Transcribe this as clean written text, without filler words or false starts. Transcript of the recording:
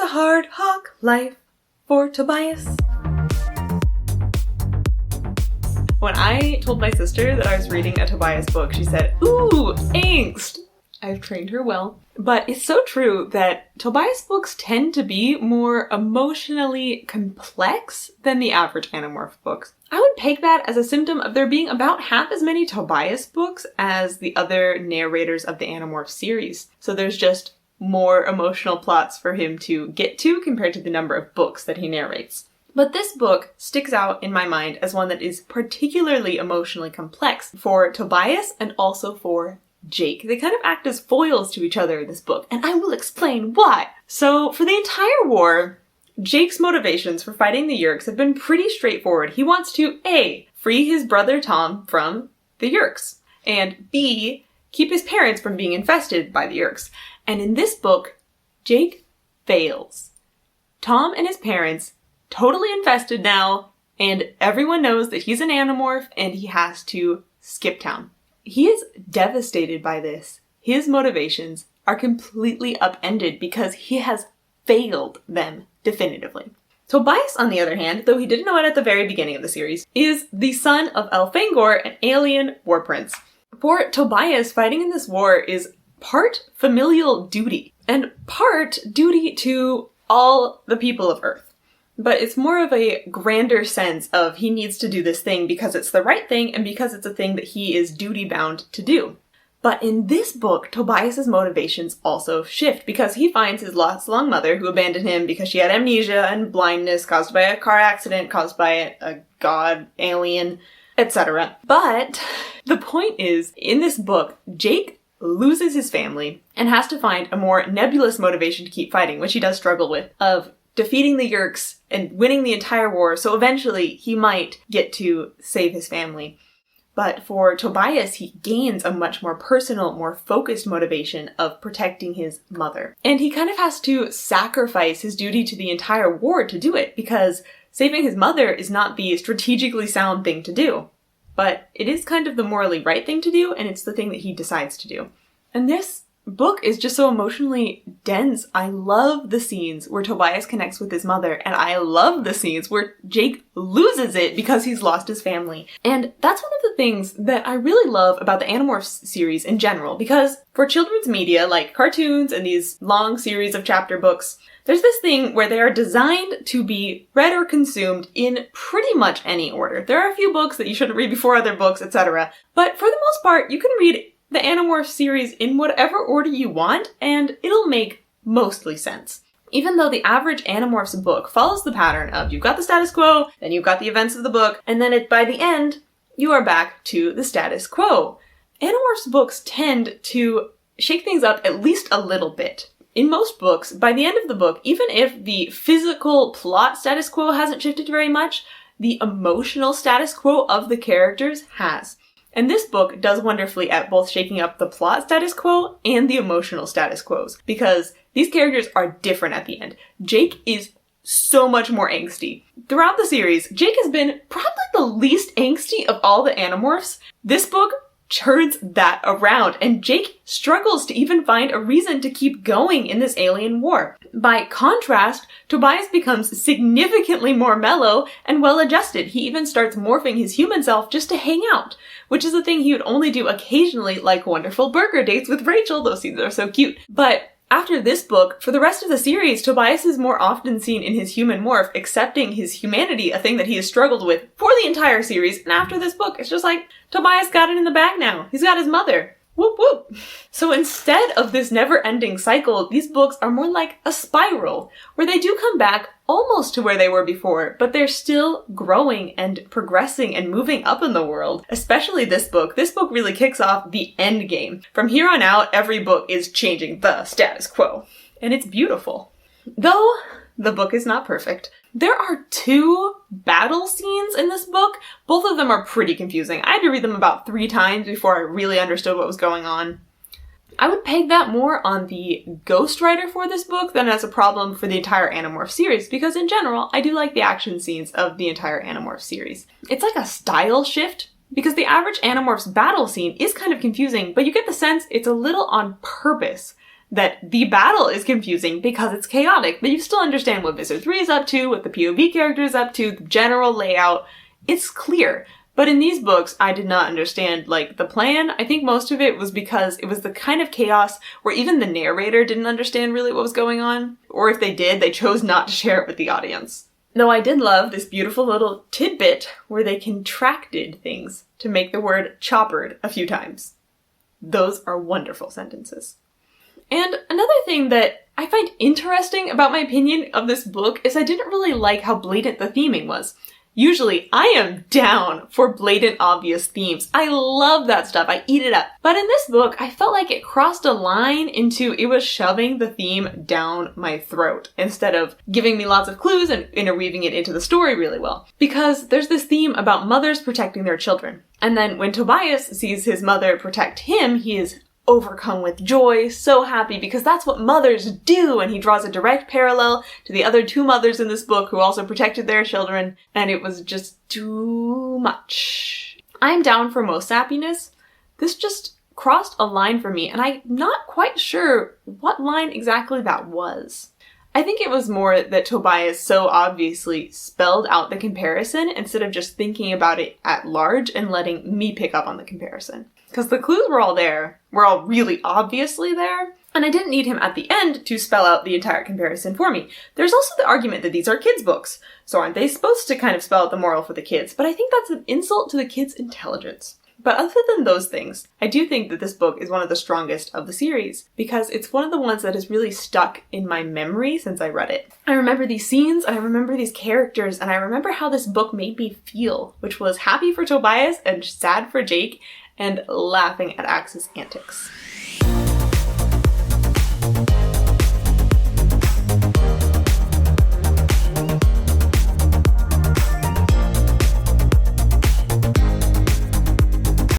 a hard hawk life for Tobias. When I told my sister that I was reading a Tobias book, she said, "Ooh, angst!" I've trained her well. But it's so true that Tobias books tend to be more emotionally complex than the average Animorph books. I would peg that as a symptom of there being about half as many Tobias books as the other narrators of the Animorph series. So there's just more emotional plots for him to get to compared to the number of books that he narrates. But this book sticks out in my mind as one that is particularly emotionally complex for Tobias and also for Jake. They kind of act as foils to each other in this book, and I will explain why. So, for the entire war, Jake's motivations for fighting the Yeerks have been pretty straightforward. He wants to A, free his brother Tom from the Yeerks, and B, keep his parents from being infested by the Yeerks. And in this book, Jake fails. Tom and his parents, totally infested now, and everyone knows that he's an Animorph and he has to skip town. He is devastated by this. His motivations are completely upended because he has failed them definitively. Tobias, on the other hand, though he didn't know it at the very beginning of the series, is the son of Elfangor, an alien war prince. For Tobias, fighting in this war is part familial duty and part duty to all the people of Earth. But it's more of a grander sense of he needs to do this thing because it's the right thing and because it's a thing that he is duty-bound to do. But in this book, Tobias's motivations also shift because he finds his lost-long mother who abandoned him because she had amnesia and blindness caused by a car accident, caused by a god, alien, etc. But the point is, in this book, Jake loses his family and has to find a more nebulous motivation to keep fighting, which he does struggle with, of defeating the Yeerks and winning the entire war, so eventually he might get to save his family. But for Tobias, he gains a much more personal, more focused motivation of protecting his mother. And he kind of has to sacrifice his duty to the entire war to do it, because saving his mother is not the strategically sound thing to do. But it is kind of the morally right thing to do, and it's the thing that he decides to do. And this book is just so emotionally dense. I love the scenes where Tobias connects with his mother, and I love the scenes where Jake loses it because he's lost his family. And that's one of the things that I really love about the Animorphs series in general, because for children's media, like cartoons and these long series of chapter books, there's this thing where they are designed to be read or consumed in pretty much any order. There are a few books that you shouldn't read before other books, etc. But for the most part, you can read the Animorphs series in whatever order you want, and it'll make mostly sense. Even though the average Animorphs book follows the pattern of you've got the status quo, then you've got the events of the book, and then by the end, you are back to the status quo. Animorphs books tend to shake things up at least a little bit. In most books, by the end of the book, even if the physical plot status quo hasn't shifted very much, the emotional status quo of the characters has. And this book does wonderfully at both shaking up the plot status quo and the emotional status quos, because these characters are different at the end. Jake is so much more angsty. Throughout the series, Jake has been probably the least angsty of all the Animorphs. This book turns that around, and Jake struggles to even find a reason to keep going in this alien war. By contrast, Tobias becomes significantly more mellow and well-adjusted. He even starts morphing his human self just to hang out, which is a thing he would only do occasionally, like wonderful burger dates with Rachel. Those scenes are so cute. But after this book, for the rest of the series, Tobias is more often seen in his human morph, accepting his humanity, a thing that he has struggled with for the entire series. And after this book, it's just like, Tobias got it in the bag now. He's got his mother. Whoop whoop. So instead of this never-ending cycle, these books are more like a spiral, where they do come back almost to where they were before, but they're still growing and progressing and moving up in the world. Especially this book. This book really kicks off the end game. From here on out, every book is changing the status quo. And it's beautiful. Though the book is not perfect, there are 2 battle scenes in this book. Both of them are pretty confusing. I had to read them about 3 times before I really understood what was going on. I would peg that more on the ghostwriter for this book than as a problem for the entire Animorph series, because in general, I do like the action scenes of the entire Animorph series. It's like a style shift, because the average Animorphs battle scene is kind of confusing, but you get the sense it's a little on purpose. that the battle is confusing because it's chaotic, but you still understand what Visser 3 is up to, what the POV character is up to, the general layout. It's clear. But in these books, I did not understand, like, the plan. I think most of it was because it was the kind of chaos where even the narrator didn't understand really what was going on. Or if they did, they chose not to share it with the audience. Though I did love this beautiful little tidbit where they contracted things to make the word choppered a few times. Those are wonderful sentences. And another thing that I find interesting about my opinion of this book is I didn't really like how blatant the theming was. Usually, I am down for blatant, obvious themes. I love that stuff. I eat it up. But in this book, I felt like it crossed a line into it was shoving the theme down my throat instead of giving me lots of clues and interweaving it into the story really well. Because there's this theme about mothers protecting their children. And then when Tobias sees his mother protect him, he is overcome with joy, so happy, because that's what mothers do, and he draws a direct parallel to the other 2 mothers in this book who also protected their children, and it was just too much. I'm down for most sappiness. This just crossed a line for me, and I'm not quite sure what line exactly that was. I think it was more that Tobias so obviously spelled out the comparison instead of just thinking about it at large and letting me pick up on the comparison. Because the clues were all there, were all really obviously there, and I didn't need him at the end to spell out the entire comparison for me. There's also the argument that these are kids' books, so aren't they supposed to kind of spell out the moral for the kids? But I think that's an insult to the kids' intelligence. But other than those things, I do think that this book is one of the strongest of the series, because it's one of the ones that has really stuck in my memory since I read it. I remember these scenes, and I remember these characters, and I remember how this book made me feel, which was happy for Tobias and sad for Jake, and laughing at Axe's antics.